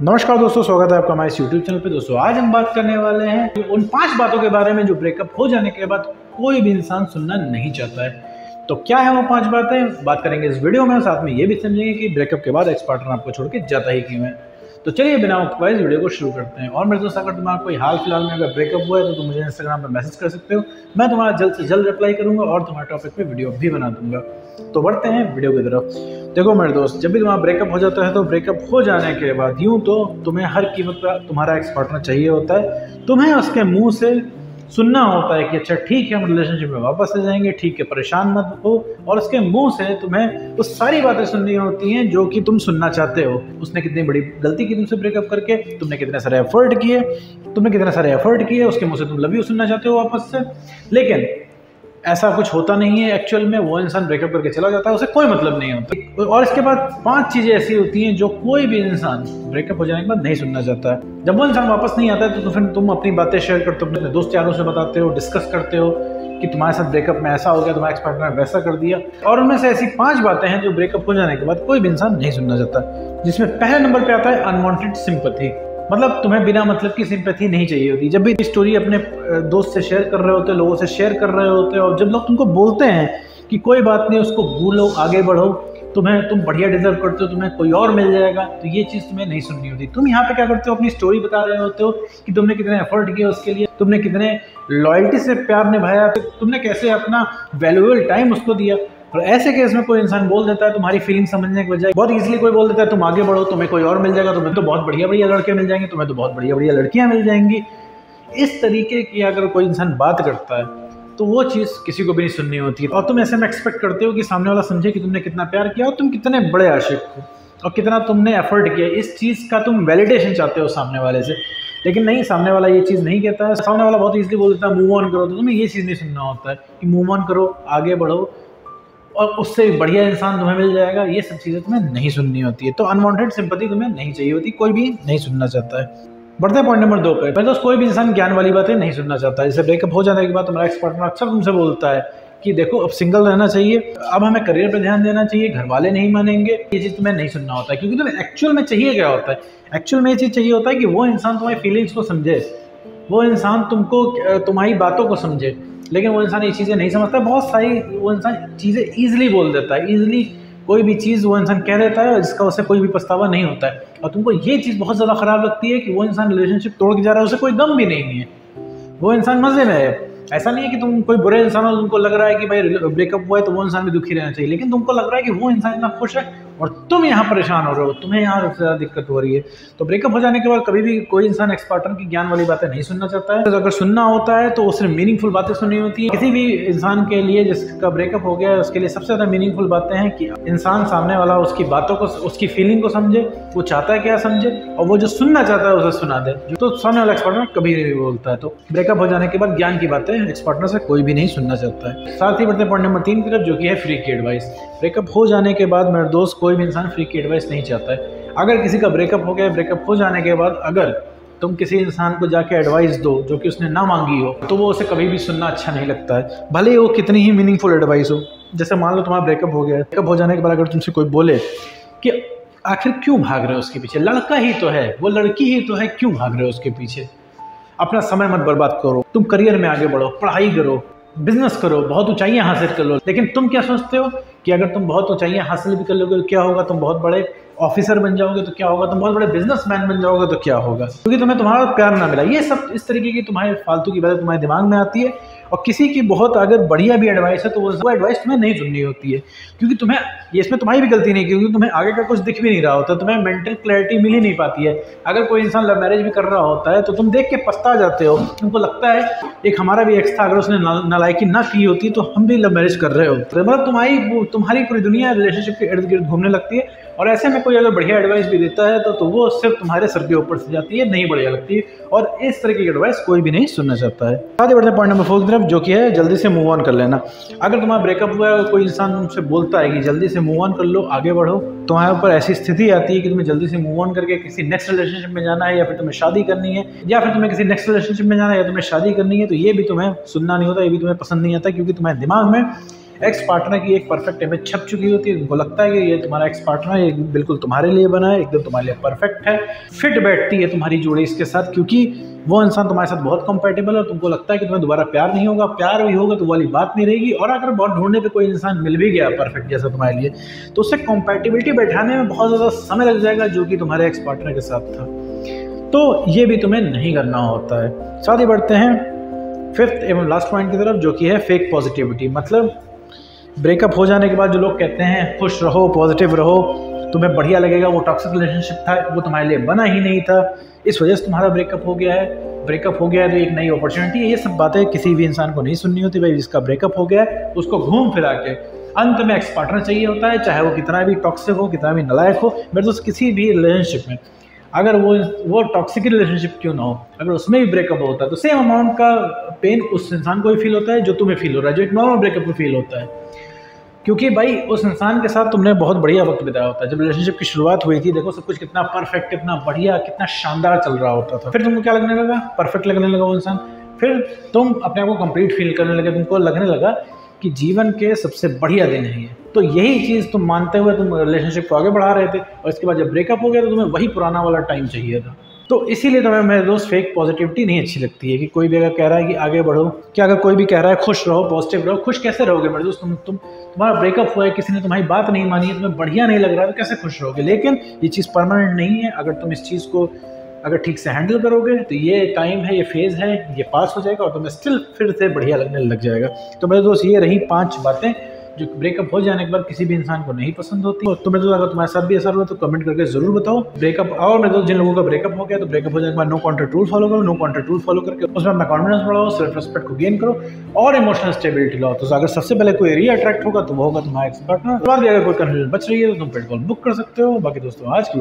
नमस्कार दोस्तों, स्वागत है आपका हमारे इस यूट्यूब चैनल पे। दोस्तों आज हम बात करने वाले हैं उन 5 बातों के बारे में जो ब्रेकअप हो जाने के बाद कोई भी इंसान सुनना नहीं चाहता है। तो क्या है वो 5 बातें, बात करेंगे इस वीडियो में। साथ में ये भी समझेंगे कि ब्रेकअप के बाद एक्स पार्टनर आपको छोड़ के जाता ही क्यों है। तो चलिए बिना वक्त इस वीडियो को शुरू करते हैं। और मेरे दोस्त, अगर तुम्हारा कोई हाल फिलहाल में अगर ब्रेकअप हुआ है तो तुम मुझे इंस्टाग्राम पर मैसेज कर सकते हो। मैं तुम्हारा जल्द से जल्द रिप्लाई करूंगा और तुम्हारे टॉपिक पे वीडियो भी बना दूंगा। तो बढ़ते हैं वीडियो की तरफ। देखो मेरे दोस्त, जब भी तुम्हारा ब्रेकअप हो जाता है तो ब्रेकअप हो जाने के बाद यूं तो तुम्हें हर कीमत पर तुम्हारा एक्स पार्टनर चाहिए होता है। तुम्हें उसके मुंह से सुनना होता है कि अच्छा ठीक है, हम रिलेशनशिप में वापस आ जाएंगे, ठीक है, परेशान मत हो। और उसके मुंह से तुम्हें उस सारी बातें सुननी होती हैं जो कि तुम सुनना चाहते हो। उसने कितनी बड़ी गलती की तुमसे ब्रेकअप करके, तुमने कितने सारे एफर्ट किए, उसके मुंह से तुम लव यू सुनना चाहते हो वापस से। लेकिन ऐसा कुछ होता नहीं है एक्चुअल में। वो इंसान ब्रेकअप करके चला जाता है, उसे कोई मतलब नहीं होता। और इसके बाद 5 चीजें ऐसी होती हैं जो कोई भी इंसान ब्रेकअप हो जाने के बाद नहीं सुनना चाहता है। जब वो इंसान वापस नहीं आता है तो फिर तुम अपनी बातें शेयर करते हो, अपने दोस्त यारों से बताते हो, डिस्कस करते हो कि तुम्हारे साथ ब्रेकअप में ऐसा हो गया, तुम्हारा एक्स पार्टनर वैसा कर दिया। और उनमें से ऐसी 5 बातें हैं जो ब्रेकअप हो जाने के बाद कोई भी इंसान नहीं सुनना चाहता। जिसमें पहले नंबर पे आता है अनवांटेड सिंपैथी। मतलब तुम्हें बिना मतलब की सिंपैथी नहीं चाहिए होती। जब भी स्टोरी अपने दोस्त से शेयर कर रहे होते, लोगों से शेयर कर रहे होते, और जब लोग तुमको बोलते हैं कि कोई बात नहीं, उसको भूलो, आगे बढ़ो, तुम बढ़िया डिजर्व करते हो, तुम्हें कोई और मिल जाएगा, तो ये चीज़ तुम्हें नहीं सुननी होती। तुम यहाँ पे क्या करते हो, अपनी स्टोरी बता रहे होते हो कि तुमने कितने एफर्ट किए उसके लिए, तुमने कितने लॉयल्टी से प्यार निभाया, तुमने कैसे अपना वैल्यूएबल टाइम उसको दिया। और ऐसे केस में कोई इंसान बोल देता है तुम्हारी फीलिंग समझने के बजाय, बहुत इजीली कोई बोल देता है तुम आगे बढ़ो, तुम्हें कोई और मिल जाएगा, तुम्हें तो बहुत बढ़िया बढ़िया लड़के मिल जाएंगे, तुम्हें तो बहुत बढ़िया बढ़िया लड़कियां मिल जाएंगी। इस तरीके की अगर कोई इंसान बात करता है तो वो चीज़ किसी को भी नहीं सुननी होती। और तुम ऐसे में एक्सपेक्ट करते हो कि सामने वाला समझे कि तुमने कितना प्यार किया और तुम कितने बड़े आशिक हो और कितना तुमने एफर्ट किया। इस चीज़ का तुम वैलिडेशन चाहते हो सामने वाले से। लेकिन नहीं, सामने वाला ये चीज़ नहीं कहता है। सामने वाला बहुत ईजिली बोल देता है मूव ऑन करो। तो तुम्हें ये चीज़ नहीं सुनना होता है कि मूव ऑन करो, आगे बढ़ो और उससे बढ़िया इंसान तुम्हें मिल जाएगा। ये सब चीज़ें तुम्हें नहीं सुननी होती है। तो अनवांटेड सिंपैथी तुम्हें नहीं चाहिए होती, कोई भी नहीं सुनना चाहता है। बढ़ते हैं पॉइंट नंबर 2 पे। दोस्त, कोई भी इंसान ज्ञान वाली बातें नहीं सुनना चाहता है। जैसे ब्रेकअप हो जाने के बाद तुम्हारा एक्स पार्टनर अक्सर तुमसे बोलता है कि देखो अब सिंगल रहना चाहिए, अब हमें करियर पर ध्यान देना चाहिए, घर वाले नहीं मानेंगे। ये चीज़ तुम्हें नहीं सुनना होता है, क्योंकि तुम्हें एक्चुअल में चाहिए क्या होता है। एक्चुअल में ये चीज़ चाहिए होता है कि वो इंसान तुम्हारी फीलिंग्स को समझे, वो इंसान तुमको तुम्हारी बातों को समझे। लेकिन वो इंसान ये चीज़ें नहीं समझता। बहुत सारी वो इंसान चीज़ें ईजिली बोल देता है, ईजिली कोई भी चीज़ वो इंसान कह देता है जिसका उसे कोई भी पछतावा नहीं होता है। और तुमको ये चीज़ बहुत ज़्यादा ख़राब लगती है कि वो इंसान रिलेशनशिप तोड़ के जा रहा है, उसे कोई गम भी नहीं है, वो इंसान मज़े में है। ऐसा नहीं है कि तुम कोई बुरे इंसान हो, तुमको लग रहा है कि भाई ब्रेकअप हुआ है तो वो इंसान भी दुखी रहना चाहिए, लेकिन तुमको लग रहा है कि वो इंसान इतना खुश है और तुम यहाँ परेशान हो रहे हो, तुम्हें यहाँ सबसे ज़्यादा दिक्कत हो रही है। तो ब्रेकअप हो जाने के बाद कभी भी कोई इंसान एक्स पार्टनर की ज्ञान वाली बातें नहीं सुनना चाहता है। तो अगर सुनना होता है तो वो सिर्फ मीनिंगफुल बातें सुननी होती है। किसी भी इंसान के लिए जिसका ब्रेकअप हो गया है उसके लिए सबसे ज़्यादा मीनिंगफुल बातें हैं कि इंसान सामने वाला उसकी बातों को, उसकी फीलिंग को समझे, वो चाहता है क्या समझे, और वो जो सुनना चाहता है उसे सुना दे। तो सामने वाला एक्स पार्टनर कभी नहीं बोलता है। तो ब्रेकअप हो जाने के बाद ज्ञान की बातें एक्स पार्टनर से कोई भी नहीं सुनना चाहता है। साथ ही बढ़ते पॉइंट नंबर 3 की तरफ, जो कि है फ्री की एडवाइस। ब्रेकअप हो जाने के बाद मेरे दोस्त कोई भी इंसान फ्री की एडवाइस नहीं चाहता है। अगर किसी का ब्रेकअप हो गया, ब्रेकअप हो जाने के बाद अगर तुम किसी इंसान को जाके एडवाइस दो जो कि उसने ना मांगी हो, तो वो उसे कभी भी सुनना अच्छा नहीं लगता है, भले ही वो कितनी ही मीनिंगफुल एडवाइस हो। जैसे मान लो तुम्हारा ब्रेकअप हो गया है, ब्रेकअप हो जाने के बाद अगर तुमसे कोई बोले कि आखिर क्यों भाग रहे हो उसके पीछे, लड़का ही तो है, वो लड़की ही तो है, क्यों भाग रहे हो उसके पीछे, अपना समय मत बर्बाद करो, तुम करियर में आगे बढ़ो, पढ़ाई करो, बिजनेस करो, बहुत ऊंचाइयां हासिल कर लो। लेकिन तुम क्या सोचते हो कि अगर तुम बहुत ऊंचाइयां हासिल भी कर लोगे तो क्या होगा, तुम बहुत बड़े ऑफिसर बन जाओगे तो क्या होगा, तुम बहुत बड़े बिजनेसमैन बन जाओगे तो क्या होगा, क्योंकि तुम्हें तुम्हारा प्यार ना मिला। ये सब इस तरीके की तुम्हारे फालतू की बातें तुम्हारे दिमाग में आती है। और किसी की बहुत अगर बढ़िया भी एडवाइस है तो वो एडवाइस तुम्हें नहीं सुननी होती है, क्योंकि तुम्हें ये इसमें तुम्हारी भी गलती नहीं, क्योंकि तुम्हें आगे का कुछ दिख भी नहीं रहा होता, तुम्हें मेंटल क्लैरिटी मिल ही नहीं पाती है। अगर कोई इंसान लव मैरिज भी कर रहा होता है तो तुम देख के पछता जाते हो, तुमको लगता है एक हमारा भी एक्स था, अगर उसने नालायकी ना की होती तो हम भी लव मैरिज कर रहे होते। मतलब तुम्हारी पूरी दुनिया रिलेशनशिप के इर्द गिर्द घूमने लगती है। और ऐसे में कोई अगर बढ़िया एडवाइस भी देता है तो वो सिर्फ तुम्हारे सर के ऊपर से जाती है, नहीं बढ़िया लगती है। और इस तरीके की एडवाइस कोई भी नहीं सुनना चाहता है। आगे बढ़ते हैं पॉइंट नंबर 4 की तरफ, जो कि है जल्दी से मूव ऑन कर लेना। अगर तुम्हारा ब्रेकअप हुआ है और कोई इंसान तुमसे बोलता है कि जल्दी से मूव ऑन कर लो, आगे बढ़ो, तुम्हारे ऊपर ऐसी स्थिति आती है कि तुम्हें जल्दी से मूव ऑन करके किसी नेक्स्ट रिलेशनशिप में जाना है, या फिर तुम्हें शादी करनी है, या फिर तुम्हें किसी नेक्स्ट रिलेशनशिप में जाना है, या तुम्हें शादी करनी है, तो ये भी तुम्हें सुनना नहीं होता, ये भी तुम्हें पसंद नहीं आता, क्योंकि तुम्हारे दिमाग में एक्स पार्टनर की एक परफेक्ट इमेज छप चुकी होती है, तुमको लगता है कि ये तुम्हारा एक्स पार्टनर है, बिल्कुल तुम्हारे लिए बना है, एकदम तुम्हारे लिए परफेक्ट है, फिट बैठती है तुम्हारी जोड़ी इसके साथ, क्योंकि वो इंसान तुम्हारे साथ बहुत कंपेटेबल है। तुमको लगता है कि तुम्हें दोबारा प्यार नहीं होगा, प्यार भी होगा तो वाली बात नहीं रहेगी। और अगर बहुत ढूंढने पे कोई इंसान मिल भी गया परफेक्ट जैसा तुम्हारे लिए, तो उससे कंपेटिबिलिटी बैठाने में बहुत ज़्यादा समय लग जाएगा, जो कि तुम्हारे एक्स पार्टनर के साथ था। तो ये भी तुम्हें नहीं करना होता है। साथ ही बढ़ते हैं फिफ्थ एवं लास्ट पॉइंट की तरफ, जो कि है फेक पॉजिटिविटी। मतलब ब्रेकअप हो जाने के बाद जो लोग कहते हैं खुश रहो, पॉजिटिव रहो, तुम्हें बढ़िया लगेगा, वो टॉक्सिक रिलेशनशिप था, वो तुम्हारे लिए बना ही नहीं था, इस वजह से तुम्हारा ब्रेकअप हो गया है, ब्रेकअप हो गया है तो एक नई अपॉर्चुनिटी है। ये सब बातें किसी भी इंसान को नहीं सुननी होती। भाई जिसका ब्रेकअप हो गया है उसको घूम फिरा के अंत में एक्स पार्टनर चाहिए होता है, चाहे वो कितना भी टॉक्सिक हो, कितना भी नालायक हो। मेरे दोस्त किसी भी रिलेशनशिप में अगर वो टॉक्सिक रिलेशनशिप क्यों ना हो, अगर उसमें भी ब्रेकअप होता है तो सेम अमाउंट का पेन उस इंसान को भी फील होता है जो तुम्हें फील हो रहा है, जो एक नॉर्मल ब्रेकअप को फील होता है। क्योंकि भाई उस इंसान के साथ तुमने बहुत बढ़िया वक्त बिताया होता है। जब रिलेशनशिप की शुरुआत हुई थी, देखो सब कुछ कितना परफेक्ट, कितना बढ़िया, कितना शानदार चल रहा होता था। फिर तुमको क्या लगने लगा? परफेक्ट लगने लगा वो इंसान। फिर तुम अपने आप को कंप्लीट फील करने लगे, तुमको लगने लगा कि जीवन के सबसे बढ़िया दिन है ये। तो यही चीज़ तुम मानते हुए तुम रिलेशनशिप को आगे बढ़ा रहे थे, और इसके बाद जब ब्रेकअप हो गया तो तुम्हें वही पुराना वाला टाइम चाहिए था। तो इसीलिए तुम्हें मेरे दोस्त फेक पॉजिटिविटी नहीं अच्छी लगती है। कि कोई भी अगर कह रहा है कि आगे बढ़ो, क्या अगर कोई भी कह रहा है खुश रहो, पॉजिटिव रहो, खुश कैसे रहोगे मेरे दोस्त? तुम्हारा ब्रेकअप हुआ है, किसी ने तुम्हारी बात नहीं मानी है, तुम्हें बढ़िया नहीं लग रहा है, तो कैसे खुश रहोगे? लेकिन ये चीज़ परमानेंट नहीं है। अगर तुम इस चीज़ को अगर ठीक से हैंडल करोगे तो ये टाइम है, ये फेज़ है, ये पास हो जाएगा और तुम्हें स्टिल फिर से बढ़िया लगने लग जाएगा। तो मेरे दोस्त ये रही 5 बातें जो ब्रेकअप हो जाने के बाद किसी भी इंसान को नहीं पसंद होती। तो मेरे दोस्त अगर तुम्हारे साथ भी ऐसा हुआ तो कमेंट करके जरूर बताओ। ब्रेकअप और मेरे दोस्त जिन लोगों का ब्रेकअप हो गया तो ब्रेकअप हो जाने के बाद नो कॉन्टैक्ट रूल फॉलो करो। नो कॉन्टैक्ट रूल फॉलो करके उसमें अपना कॉन्फिडेंस बढ़ाओ, सेल्फ रिस्पेक्ट को गेन करो और इमोशनल स्टेबिलिटी लाओ। तो अगर सबसे पहले कोई री-अट्रैक्ट होगा तो वो होगा तुम्हारा एक्स पार्टनर। बाद भी अगर कोई कन्फ्यूजन बच रही है तो तुम पेड कॉल बुक कर सकते हो। बाकी दोस्तों आज की